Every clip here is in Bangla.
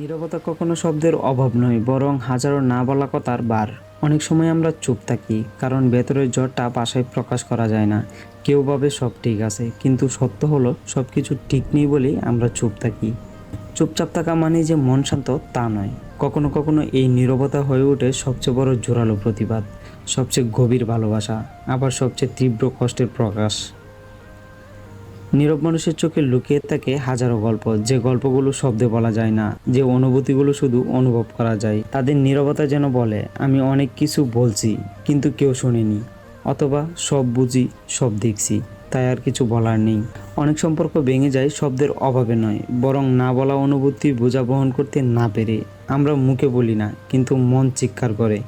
নীরবতা কখনো শব্দের অভাব নয়, বরং হাজারো না বলা কথার বার। অনেক সময় আমরা চুপ থাকি কারণ ভেতরের জ্বরটা ভাষায় প্রকাশ করা যায় না। কেউ ভাবে সব ঠিক আছে, কিন্তু সত্য হলো সব কিছু ঠিক নেই বলেই আমরা চুপ থাকি। চুপচাপ থাকা মানে যে মন শান্ত তা নয়। কখনো কখনো এই নীরবতা হয়ে ওঠে সবচেয়ে বড় জোরালো প্রতিবাদ, সবচেয়ে গভীর ভালোবাসা, আবার সবচেয়ে তীব্র কষ্টের প্রকাশ। নীরব মানুষের চোখে লুকিয়ে থাকে হাজারো গল্প, যে গল্পগুলো শব্দে বলা যায় না, যে অনুভূতিগুলো শুধু অনুভব করা যায়। তাদের নীরবতা যেন বলে, আমি অনেক কিছু বলছি কিন্তু কেউ শোনেনি, অথবা সব বুঝি, সব দেখছি, তাই আর কিছু বলার নেই। অনেক সম্পর্ক ভেঙে যায় শব্দের অভাবে নয়, বরং না বলা অনুভূতি বোঝা বহন করতে না পেরে। আমরা মুখে বলি না, কিন্তু মন চিৎকার করে।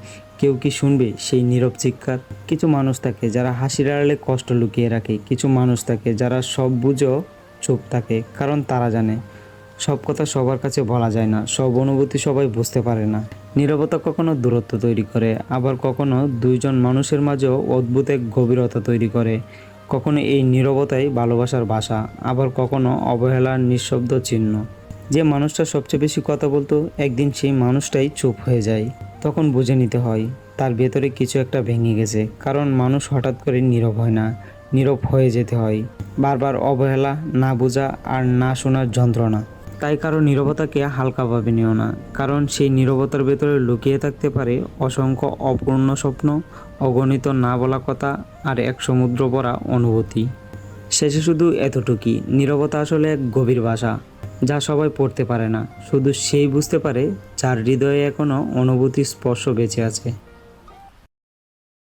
কেউ কি শুনবে সেই নীরব চিৎকার? কিছু মানুষ থাকে যারা হাসির আড়ালে কষ্ট লুকিয়ে রাখে, কিছু মানুষ থাকে যারা সব বুঝেও চুপ থাকে, কারণ তারা জানে সব কথা সবার কাছে বলা যায় না, সব অনুভূতি সবাই বুঝতে পারে না। নীরবতা কখনো দূরত্ব তৈরি করে, আবার কখনো দুইজন মানুষের মাঝেও অদ্ভুত এক গভীরতা তৈরি করে। কখনো এই নীরবতাই ভালোবাসার ভাষা, আবার কখনো অবহেলার নিঃশব্দ চিহ্ন। যে মানুষটা সবচেয়ে বেশি কথা বলতো, একদিন সেই মানুষটাই চুপ হয়ে যায়। তখন বুঝে নিতে হয় তার ভেতরে কিছু একটা ভেঙে গেছে, কারণ মানুষ হঠাৎ করে নীরব হয় না, নীরব হয়ে যেতে হয়। বারবার অবহেলা, না বোঝা আর না শোনার যন্ত্রণা। তাই কারো নীরবতাকে হালকাভাবে নিও না, কারণ সেই নীরবতার ভেতরে লুকিয়ে থাকতে পারে অসংখ্য অপূর্ণ স্বপ্ন, অগণিত না বলা কথা, আর এক সমুদ্র ভরা অনুভূতি। শেষে শুধু এতটুকুই, নীরবতা আসলে এক গভীর ভাষা, যা সবাই পড়তে পারে না, শুধু সেই বুঝতে পারে যার হৃদয়ে এখনও অনুভূতি স্পর্শ বেঁচে আছে।